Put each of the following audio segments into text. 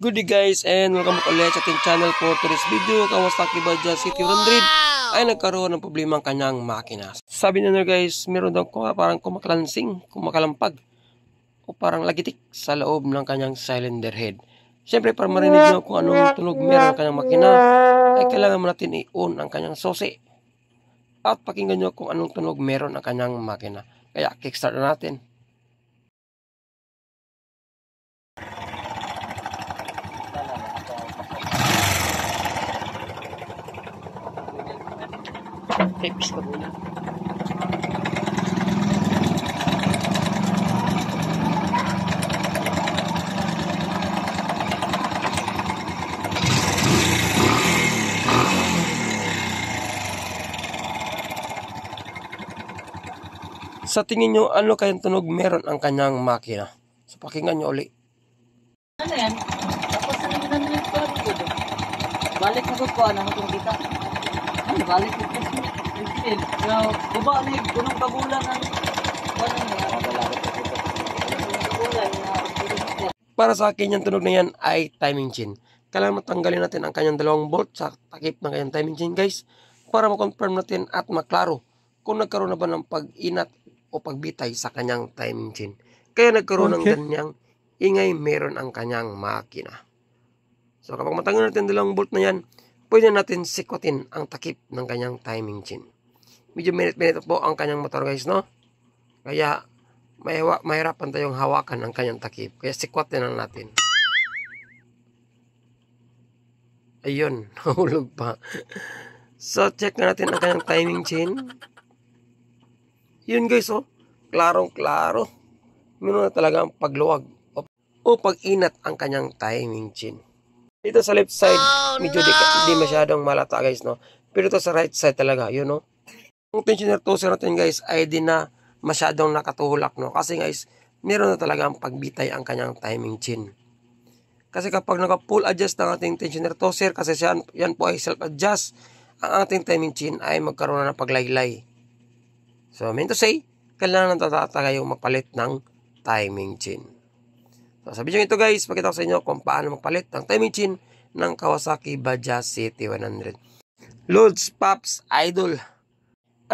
Good day guys and welcome back ulit sa ating channel. For today's video, Kawasaki Bajaj CT100 ay nagkaroon ng problema ang kanyang makina. Sabi nila guys, meron daw parang kumakalampag o parang lagitik sa loob ng kanyang cylinder head. Siyempre para marinig nyo kung anong tunog meron ang kanyang makina, ay kailangan mo natin i-on ang kanyang susi. At pakinggan nyo kung anong tunog meron ang kanyang makina. Kaya kickstart na natin. Tapes ka muna. Sa tingin nyo, ano kayang tunog meron ang kanyang makina? So pakinggan nyo uli. Ano yan? Tapos ano ginamit ko rin ko. Balik na ko ano itong kita. Ano balik ko kasi. So, baba na yung kabulan ng para sa akin yung tunog na yan ay timing chain. Kailangan matanggalin natin ang kanyang dalawang bolt sa takip ng kanyang timing chain guys, para ma-confirm natin at maklaro kung nagkaroon na ba ng pag-inat o pagbitay sa kanyang timing chain. Kaya nagkaroon ng ganyang ingay meron ang kanyang makina. So kapag matanggal natin dalawang bolt na yan, pwede natin sikwatin ang takip ng kanyang timing chain. Medyo minute-minute po ang kanyang motor guys, no? Kaya mahirapan tayong hawakan ang kanyang takip. Kaya sikwatin lang natin. Ayun, nahulog pa. So check na natin ang kanyang timing chain. Yun guys, oh. Klarong-klaro. Meron na talaga ang pagluwag o pag-inat ang kanyang timing chain. Dito sa left side, medyo di masyadong malata guys, no? Pero ito sa right side talaga, yun, no? Yung tensioner toaster natin guys ay di na masyadong nakatulak, no? Kasi guys, meron na talaga ang pagbitay ang kanyang timing chain. Kasi kapag naka-full adjust ng ating tensioner toaster, kasi yan po ay self-adjust, ang ating timing chain ay magkaroon na ng paglaylay. So, mean to say, kailangan natatataga yung magpalit ng timing chain. So, sa video ito guys, pakita ko sa inyo kung paano magpalit ng timing chain ng Kawasaki Bajaj CT100. Loads, Pops, Idol.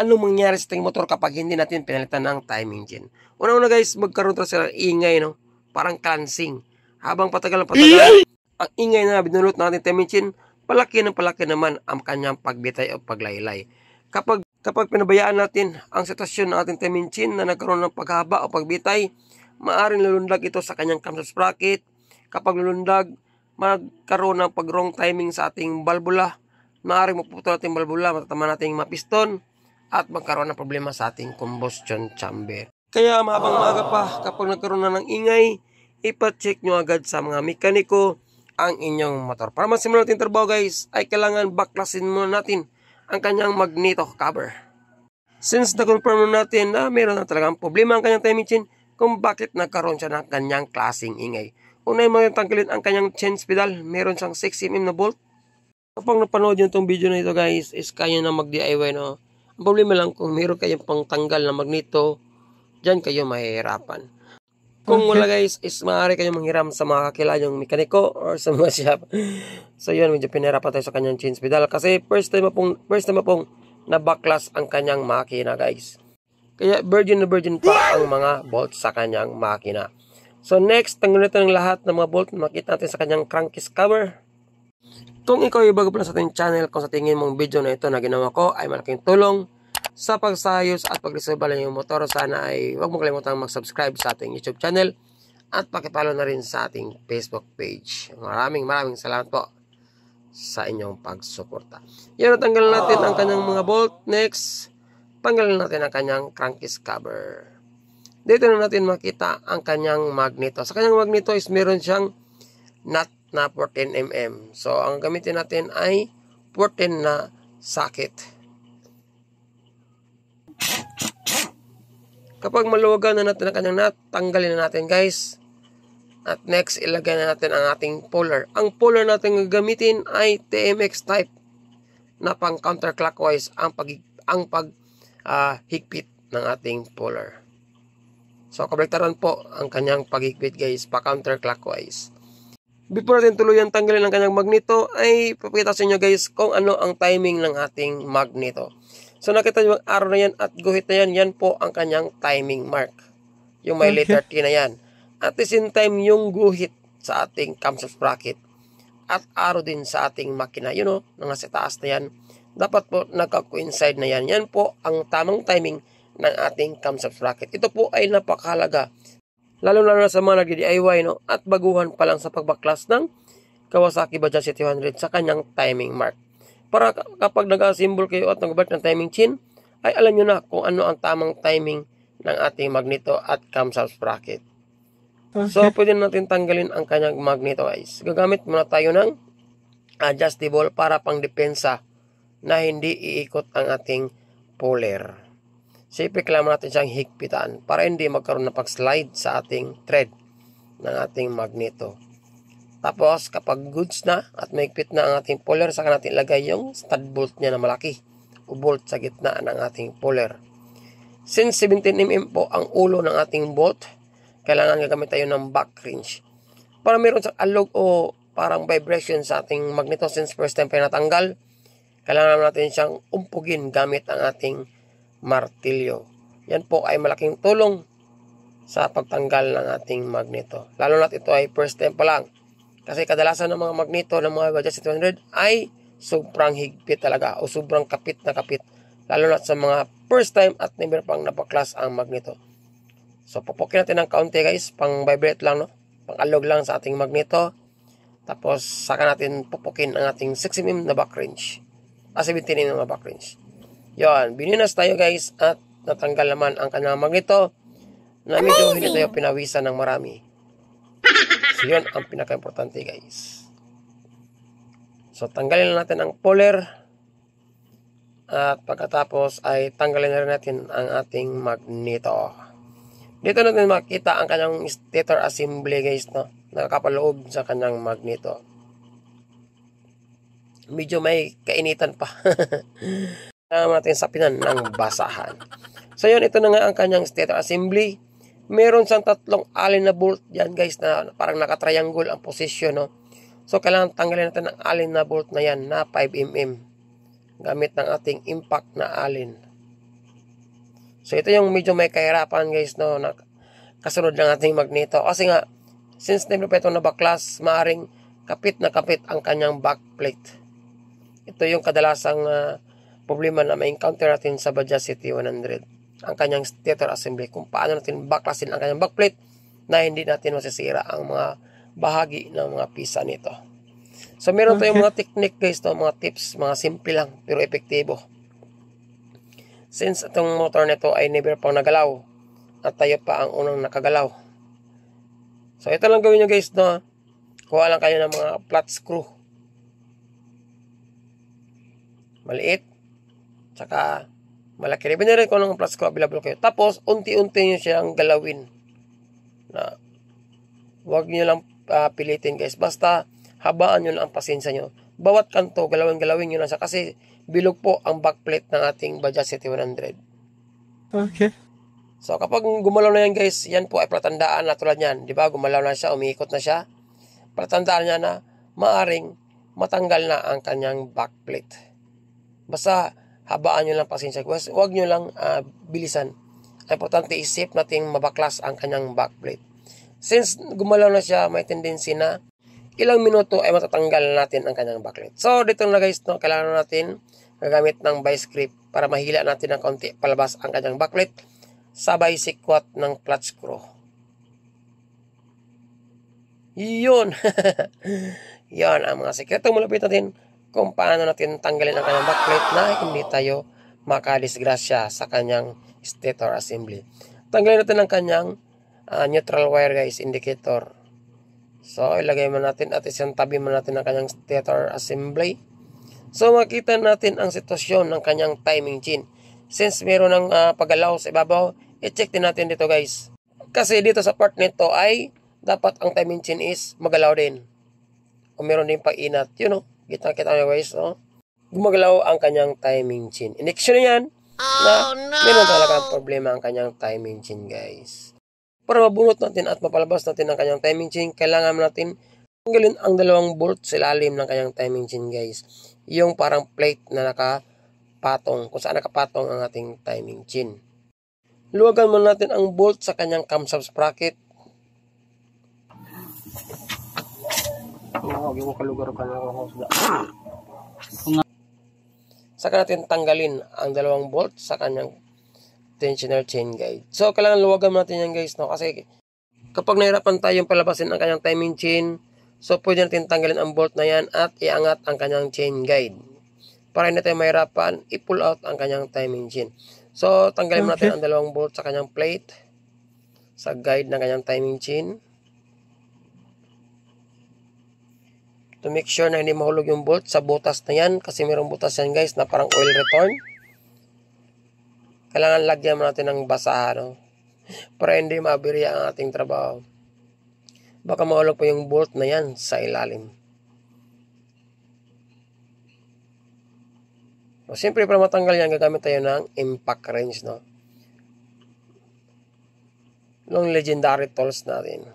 Anong mangyari sa ating motor kapag hindi natin pinalitan ng timing chain? Una-una guys, magkaroon tayo sila ingay, no? Parang clansing. Habang patagal ang ingay na binulot ng ating timing chain, palaki naman ang kanyang pagbitay o paglaylay. Kapag pinabayaan natin ang sitwasyon ng ating timing chain na nagkaroon ng paghaba o pagbitay, maaaring lulundag ito sa kanyang cam sprocket. Kapag lulundag, magkaroon ng pag-wrong timing sa ating balbula. Maaaring mapuputol ating balbula, matatama nating mapiston, at magkaroon ng problema sa ating combustion chamber. Kaya mahabang maaga pa, kapag nagkaroon na ng ingay, ipacheck nyo agad sa mga mekaniko ang inyong motor. Para masimulan natin trabaho guys, ay kailangan baklasin muna natin ang kanyang magneto cover. Since na-confirm natin na meron na talagang problema ang kanyang timing chain, kung bakit nagkaroon siya ng kanyang klaseng ingay. Unay mo yung tanggalin ang kanyang change pedal, meron siyang 6mm na bolt. Kapag napanood nyo itong video na ito guys, is kaya na mag-DIY, no? Ang problema lang kung meron kayong pang tanggal na magneto, dyan kayo mahihirapan. Kung wala guys, is maaari kayong manghiram sa mga kakilanyong mekaniko or sa mga shop. So yun, medyo pinahirapan tayo sa kanyang change pedal. Kasi first time na pong nabaklas ang kanyang makina guys. Kaya virgin na virgin pa ang mga bolts sa kanyang makina. So next, tanggalin natin ang lahat ng mga bolt na makita natin sa kanyang crankcase cover. Kung ikaw ay bago pa sa ating channel, kung sa tingin mong video na ito na ginawa ko ay malaking tulong sa pagsayos at pag-resolve ng iyong motor, sana ay huwag mo kalimutang mag-subscribe sa ating YouTube channel at pakipollow na rin sa ating Facebook page. Maraming salamat po sa inyong pagsuporta. Yan, natanggalan natin ang kanyang mga bolt. Next, tanggalin natin ang kanyang crankcase cover. Dito na natin makita ang kanyang magneto. Sa kanyang magneto is meron siyang nut na 14mm. So, ang gamitin natin ay 14 na socket. Kapag maluwagan na natin ang kanyang nut, tanggalin na natin guys. At next, ilagay na natin ang ating puller. Ang puller natin gagamitin ay TMX type na pang counterclockwise ang paghigpit ng ating puller. So, kabaliktaran po ang kanyang paghigpit guys, pa counterclockwise. Before natin tuluyan tanggalin ang kanyang magneto, ay papakita sa inyo guys kung ano ang timing ng ating magneto. So nakita nyo ang arrow na yan at guhit na yan, yan po ang kanyang timing mark. Yung may letter T na yan. At the same time, yung guhit sa ating camshaft sprocket at arrow din sa ating makina, yun o, nasa taas na yan. Dapat po nagka-coincide na yan. Yan po ang tamang timing ng ating camshaft sprocket. Ito po ay napakahalaga. Lalo-lalo na sa mga nag-DIY, no? At baguhan pa lang sa pagbaklas ng Kawasaki Bajaj CT100 sa kanyang timing mark. Para kapag nag-assemble kayo at nag-bart ng timing chain, ay alam nyo na kung ano ang tamang timing ng ating magneto at camshaft sprocket. So, pwede natin tanggalin ang kanyang magneto guys. Gagamit muna tayo ng adjustable para pang depensa na hindi iikot ang ating puller. Siyempre, kailangan natin siyang higpitan para hindi magkaroon ng pag-slide sa ating thread ng ating magneto. Tapos, kapag goods na at mahigpit na ang ating puller, saka natin ilagay yung stud bolt niya na malaki o bolt sa gitna ng ating puller. Since 17mm po ang ulo ng ating bolt, kailangan gagamit tayo ng back wrench. Para meron sa alog o parang vibration sa ating magneto since first time pa natanggal, kailangan natin siyang umpugin gamit ang ating martilyo. Yan po ay malaking tulong sa pagtanggal ng ating magneto. Lalo na ito ay first time pa lang. Kasi kadalasan ng mga magneto ng mga Bajaj CT100 ay sobrang higpit talaga o sobrang kapit na kapit. Lalo na sa mga first time at never pang napaklas ang magneto. So pupukin natin ng kaunti guys, pang vibrate lang, no? Pang alog lang sa ating magneto. Tapos saka natin pupukin ang ating 6mm na back wrench. 17mm na back wrench. Yan, bininas tayo guys at natanggal naman ang kanyang magneto na medyo hindi tayo pinawisan ng marami. So yun ang pinaka-importante guys. So tanggalin na natin ang puller at pagkatapos ay tanggalin na rin natin ang ating magneto. Dito natin makita ang kanyang stator assembly guys, no? Nakakapaloob sa kanyang magneto. Medyo may kainitan pa. Kailangan natin sapinan ng basahan. So yun, ito na nga ang kanyang stator assembly. Meron siyang tatlong allen na bolt dyan guys na parang nakatriangle ang posisyon, no? So kailangan tanggalin natin ang allen na bolt na yan na 5mm gamit ng ating impact na allen. So ito yung medyo may kahirapan guys, no, na kasunod ng ating magneto. Kasi nga, since never pa ito nabaklas, maaring kapit na kapit ang kanyang backplate. Ito yung kadalasang problema na ma-encounter natin sa Bajaj CT100. Ang kanyang stator assembly. Kung paano natin baklasin ang kanyang backplate na hindi natin masisira ang mga bahagi ng mga pisa nito. So meron tayong mga technique guys, no, mga tips, mga simple lang pero epektibo. Since itong motor nito ay never pang nagalaw at tayo pa ang unang nakagalaw. So ito lang gawin nyo guys, no. Kuha lang kayo ng mga flat screw. Maliit. Tsaka malaki. Rin ko ng flat screw available kayo. Tapos unti-unti nyo siyang galawin. Na huwag nyo lang pilitin guys. Basta habaan nyo lang ang pasensya nyo. Bawat kanto, galawin nyo lang siya. Kasi bilog po ang backplate ng ating Bajaj CT100. Okay. So kapag gumalaw na yan guys, yan po ay palatandaan na tulad yan. Diba? Gumalaw na siya, umiikot na siya. Palatandaan niya na maaring matanggal na ang kanyang backplate. Basta habaan nyo lang pasensya. Huwag nyo lang bilisan. Ang importante isip natin mabaklas ang kanyang backplate. Since gumalaw na siya, may tendency na ilang minuto ay matatanggal natin ang kanyang backplate. So dito na guys, no, kailangan natin gagamit ng vice grip para mahila natin ng konti palabas ang kanyang backplate sabay sikwat ng flat screw. Yun. Yan ang mga sikretong malapit natin kung paano natin tanggalin ang kanyang backplate na hindi tayo makadisgrasya sa kanyang stator assembly. Tanggalin natin ang kanyang neutral wire guys, indicator. So ilagay mo natin at isang tabi mo natin ang kanyang stator assembly. So makita natin ang sitwasyon ng kanyang timing chain. Since meron ng paggalaw sa ibabaw, i-check din natin dito guys. Kasi dito sa part nito ay dapat ang timing chain is magalaw din. O meron din pag-inat. Yun o. Kita nyo guys. No? Gumagalaw ang kanyang timing chain. Indication na yan na meron talagang problema ang kanyang timing chain guys. Para mabunot natin at mapalabas natin ang kanyang timing chain, kailangan natin Tanggalin ang dalawang bolt sa ilalim ng kanyang timing chain guys. Yung parang plate na nakapatong, kung saan nakapatong ang ating timing chain. Luwagan muna natin ang bolt sa kanyang camshaft sprocket. Saka natin tanggalin ang dalawang bolt sa kanyang tensioner chain guide. So, kailangan luwagan natin yan guys, no? Kasi kapag nahirapan tayong palabasin ang kanyang timing chain, so pwede natin tanggalin ang bolt na yan at iangat ang kanyang chain guide. Para hindi tayo mahirapan, i-pull out ang kanyang timing chain. So, tanggalin natin ang dalawang bolt sa kanyang plate, sa guide ng kanyang timing chain. To make sure na hindi mahulog yung bolt sa butas na yan, kasi mayroong butas yan guys na parang oil return. Kailangan lagyan mo natin ng basa, no? Para hindi mabirya ang ating trabaho. Baka mahulog pa yung bolt na yan sa ilalim. So, siyempre para matanggal yan, gagamit tayo ng impact wrench, no? Yung legendary tools natin.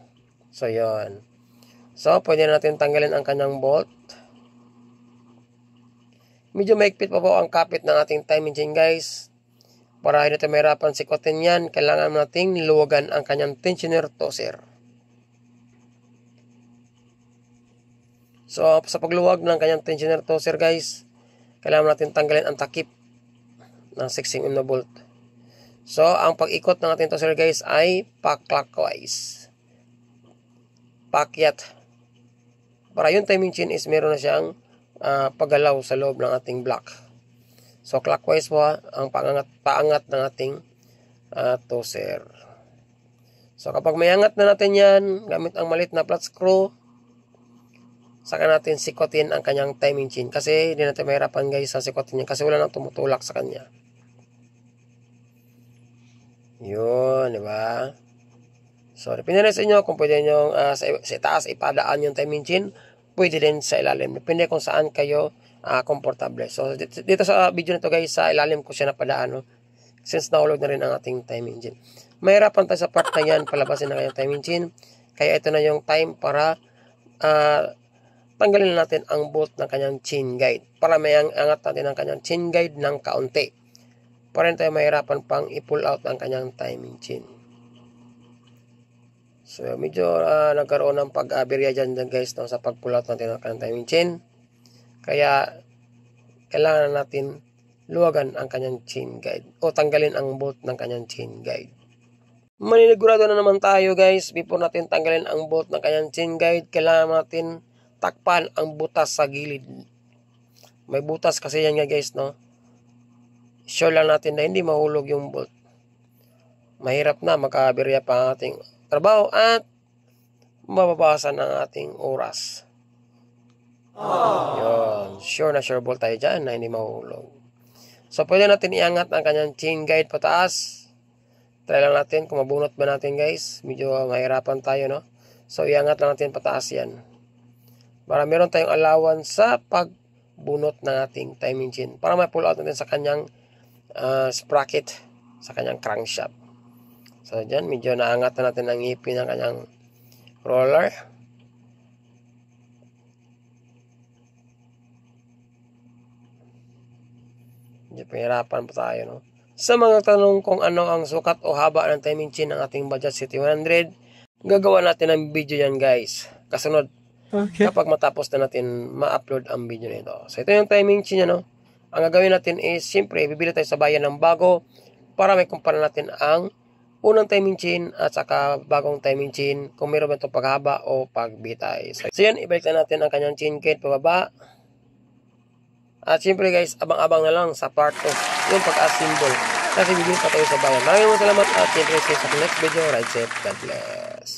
So, yun. So, pwede natin tanggalin ang kanyang bolt. Medyo maigpit pa po ang kapit ng ating timing chain, guys. Para hindi tayo mahirapan sikotin yan, kailangan nating niluwagan ang kanyang tensioner tosser. So, sa pagluwag ng kanyang tensioner tosser, guys, kailangan natin tanggalin ang takip ng 16mm na bolt. So, ang pag-ikot ng ating tosser, guys, ay pa-clockwise. Pakyat. Para yung timing chain is meron na siyang paggalaw sa loob ng ating block. So, clockwise po ang paangat ng ating tosser. So, kapag may angat na natin yan, gamit ang malit na flat screw, saka natin sikotin ang kanyang timing chain. Kasi hindi natin mahirapan guys sa sikotin niya kasi wala nang tumutulak sa kanya. Yun, di ba? So, depende na sa inyo kung pwede nyo sa taas ipadaan yung timing chain, pwede din sa ilalim. Depende kung saan kayo komportable. So, dito sa video na to guys, sa ilalim ko siya napadaan, no? Since nahulog na rin ang ating timing chain. Mahirapan tayo sa part na yan, palabasin na kayong timing chain. Kaya ito na yung time para tanggalin natin ang bolt ng kanyang chain guide. Para may angat natin ang kanyang chain guide ng kaunti. Para hindi tayo mahirapan pang i-pull out ang kanyang timing chain. So, medyo nagkaroon ng pag-aberya dyan guys, no, sa pag-pull out natin ang kanyang timing chain. Kaya, kailangan natin luwagan ang kanyang chain guide o tanggalin ang bolt ng kanyang chain guide. Maninigurado na naman tayo guys, before natin tanggalin ang bolt ng kanyang chain guide, kailangan natin takpan ang butas sa gilid. May butas kasi yan nga guys, no? Sure lang natin na hindi mahulog yung bolt. Mahirap na, makabirya pa ang ating trabaho at mababawasan ang ating oras. Yun. Sure na sure bolt tayo dyan na hindi mahulog. So, pwede natin iangat ang kanyang chain guide pataas. Try lang natin kung mabunot ba natin guys. Medyo mahirapan tayo, no? So, iangat lang natin pataas yan. Para meron tayong allowance sa pagbunot ng ating timing chain. Para may pull out natin sa kanyang sprocket, sa kanyang crankshaft. So, dyan, medyo naangat na natin ang ngipin ng kanyang roller. Medyo pahirapan pa tayo, no? Sa mga tanong kung ano ang sukat o haba ng timing chain ng ating Bajaj CT100, gagawa natin ng video yan guys. Kasunod, kapag matapos na natin ma-upload ang video nito. So, ito yung timing chain, no? Ang gagawin natin is, siyempre, bibili tayo sa bayan ng bago para may kumpara natin ang unang timing chain at saka bagong timing chain kung meron ba ito paghaba o pagbitay. So, yan, ibalik na natin ang kanyang chain guide pababa. At siyempre guys, abang-abang na lang sa part 2, yung pag-assemble. Kasi bibili pa tayo sa bayan. Maraming salamat at siyempre sa next video. Ride safe. God bless.